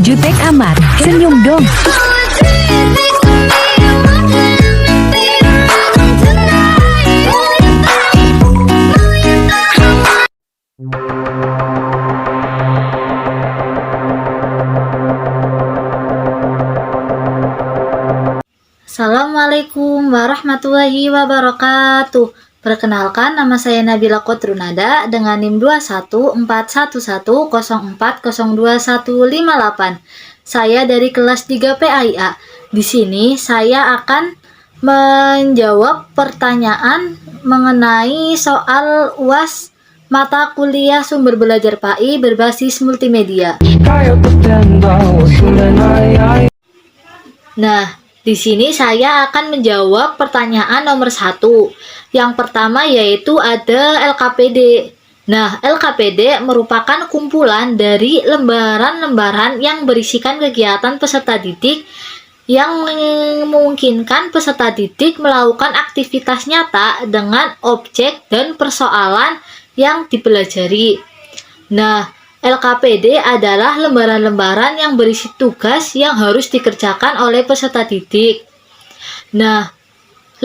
Jutek amat, senyum dong. Assalamualaikum warahmatullahi wabarakatuh. Perkenalkan, nama saya Nabila Kotrunada dengan NIM 2141104022158. Saya dari kelas 3 PAIA. Di sini saya akan menjawab pertanyaan mengenai soal UAS mata kuliah sumber belajar PAI berbasis multimedia. Nah, di sini saya akan menjawab pertanyaan nomor 1. Yang pertama yaitu ada LKPD. Nah, LKPD merupakan kumpulan dari lembaran-lembaran yang berisikan kegiatan peserta didik yang memungkinkan peserta didik melakukan aktivitas nyata dengan objek dan persoalan yang dipelajari. Nah, LKPD adalah lembaran-lembaran yang berisi tugas yang harus dikerjakan oleh peserta didik. Nah,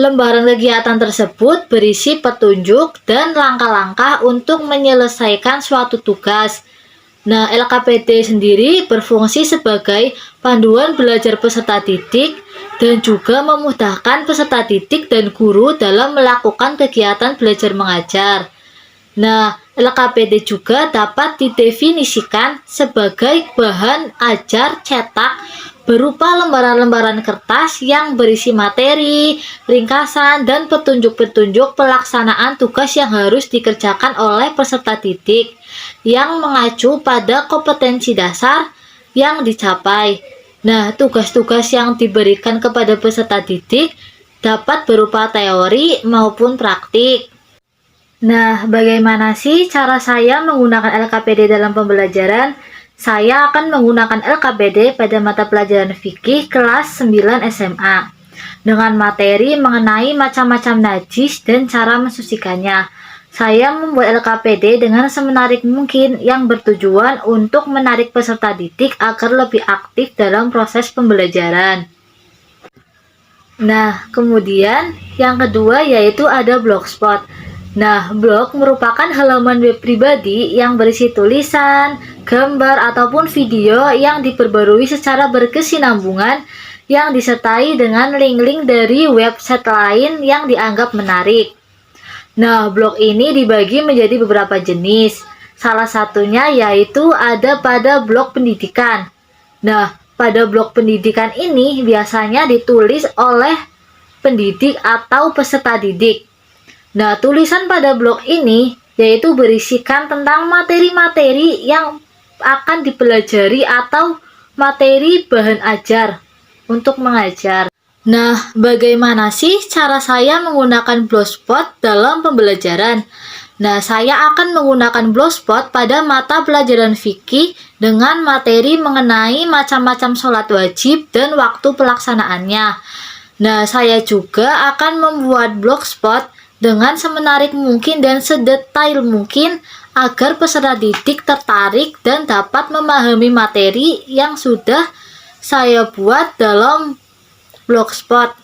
lembaran kegiatan tersebut berisi petunjuk dan langkah-langkah untuk menyelesaikan suatu tugas. Nah, LKPD sendiri berfungsi sebagai panduan belajar peserta didik dan juga memudahkan peserta didik dan guru dalam melakukan kegiatan belajar mengajar. Nah, LKPD juga dapat didefinisikan sebagai bahan ajar cetak berupa lembaran-lembaran kertas yang berisi materi, ringkasan, dan petunjuk-petunjuk pelaksanaan tugas yang harus dikerjakan oleh peserta didik yang mengacu pada kompetensi dasar yang dicapai. Nah, tugas-tugas yang diberikan kepada peserta didik dapat berupa teori maupun praktik. Nah, bagaimana sih cara saya menggunakan LKPD dalam pembelajaran? Saya akan menggunakan LKPD pada mata pelajaran fikih kelas 9 SMA dengan materi mengenai macam-macam najis dan cara mensucikannya. Saya membuat LKPD dengan semenarik mungkin yang bertujuan untuk menarik peserta didik agar lebih aktif dalam proses pembelajaran. Nah, kemudian yang kedua yaitu ada Blogspot. Nah, blog merupakan halaman web pribadi yang berisi tulisan, gambar, ataupun video yang diperbarui secara berkesinambungan yang disertai dengan link-link dari website lain yang dianggap menarik. Nah, blog ini dibagi menjadi beberapa jenis. Salah satunya yaitu ada pada blog pendidikan. Nah, pada blog pendidikan ini biasanya ditulis oleh pendidik atau peserta didik. Nah, tulisan pada blog ini yaitu berisikan tentang materi-materi yang akan dipelajari atau materi bahan ajar untuk mengajar. Nah, bagaimana sih cara saya menggunakan Blogspot dalam pembelajaran? Nah, saya akan menggunakan Blogspot pada mata pelajaran fikih dengan materi mengenai macam-macam sholat wajib dan waktu pelaksanaannya. Nah, saya juga akan membuat Blogspot dengan semenarik mungkin dan sedetail mungkin agar peserta didik tertarik dan dapat memahami materi yang sudah saya buat dalam Blogspot.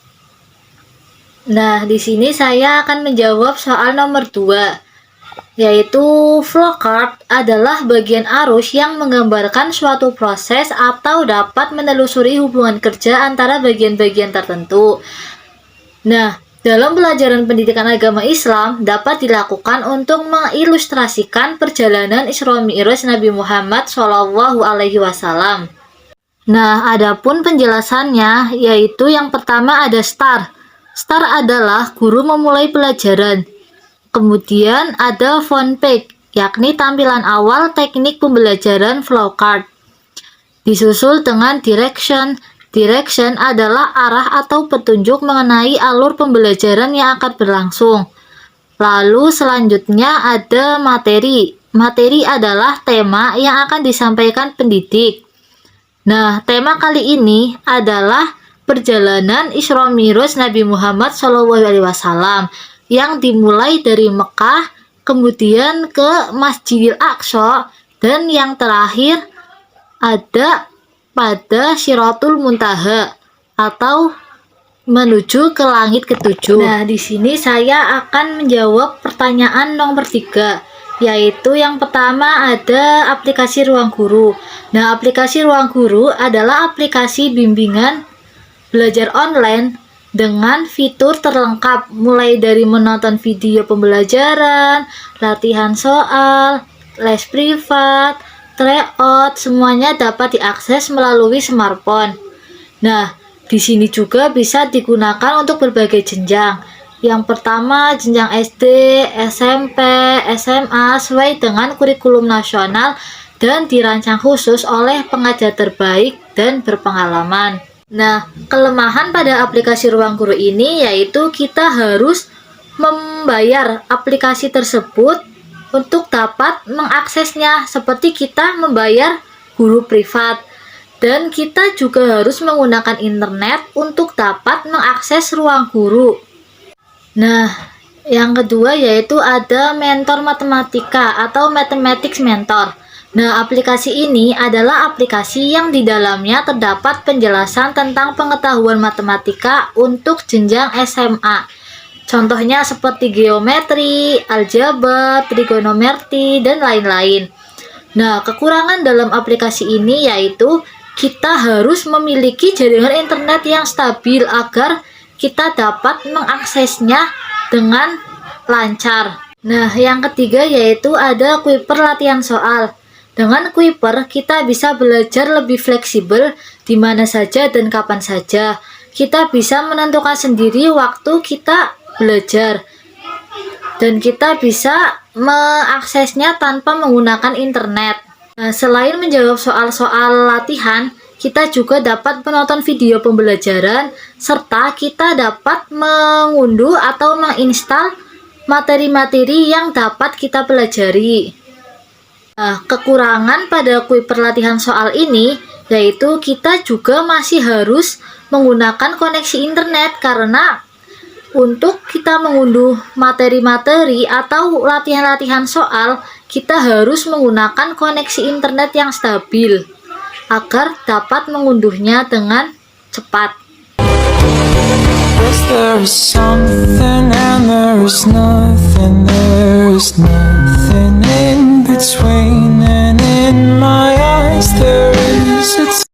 Nah, di sini saya akan menjawab soal nomor 2, yaitu flowchart adalah bagian arus yang menggambarkan suatu proses atau dapat menelusuri hubungan kerja antara bagian-bagian tertentu. Nah, dalam pelajaran pendidikan agama Islam dapat dilakukan untuk mengilustrasikan perjalanan Isra Mi'raj Nabi Muhammad SAW. Nah, adapun penjelasannya yaitu yang pertama ada start. Start adalah guru memulai pelajaran. Kemudian ada front page, yakni tampilan awal teknik pembelajaran flowchart. Disusul dengan direction. Direction adalah arah atau petunjuk mengenai alur pembelajaran yang akan berlangsung. Lalu selanjutnya ada materi. Materi adalah tema yang akan disampaikan pendidik. Nah, tema kali ini adalah perjalanan Isra Mi'raj Nabi Muhammad SAW yang dimulai dari Mekah, kemudian ke Masjidil Aqsa, dan yang terakhir ada pada Syiratul Muntaha atau menuju ke langit ketujuh. Nah, di sini saya akan menjawab pertanyaan nomor 3, yaitu yang pertama ada aplikasi Ruang Guru. Nah, aplikasi Ruang Guru adalah aplikasi bimbingan belajar online dengan fitur terlengkap, mulai dari menonton video pembelajaran, latihan soal, les privat, tryout, semuanya dapat diakses melalui smartphone. Nah, di sini juga bisa digunakan untuk berbagai jenjang. Yang pertama, jenjang SD, SMP, SMA sesuai dengan kurikulum nasional dan dirancang khusus oleh pengajar terbaik dan berpengalaman. Nah, kelemahan pada aplikasi Ruang Guru ini yaitu kita harus membayar aplikasi tersebut untuk dapat mengaksesnya, seperti kita membayar guru privat. Dan kita juga harus menggunakan internet untuk dapat mengakses Ruang Guru. Nah, yang kedua yaitu ada mentor matematika atau mathematics mentor. Nah, aplikasi ini adalah aplikasi yang di dalamnya terdapat penjelasan tentang pengetahuan matematika untuk jenjang SMA. Contohnya seperti geometri, aljabar, trigonometri, dan lain-lain. Nah, kekurangan dalam aplikasi ini yaitu kita harus memiliki jaringan internet yang stabil agar kita dapat mengaksesnya dengan lancar. Nah, yang ketiga yaitu ada Kuiper latihan soal. Dengan Kuiper, kita bisa belajar lebih fleksibel di mana saja dan kapan saja. Kita bisa menentukan sendiri waktu kita belajar. Dan kita bisa mengaksesnya tanpa menggunakan internet. Nah, selain menjawab soal-soal latihan, kita juga dapat menonton video pembelajaran, serta kita dapat mengunduh atau menginstal materi-materi yang dapat kita pelajari. Nah, kekurangan pada Kuiper latihan soal ini yaitu kita juga masih harus menggunakan koneksi internet, karena untuk kita mengunduh materi-materi atau latihan-latihan soal, kita harus menggunakan koneksi internet yang stabil agar dapat mengunduhnya dengan cepat. There's something and there's nothing in between, and in my eyes there is a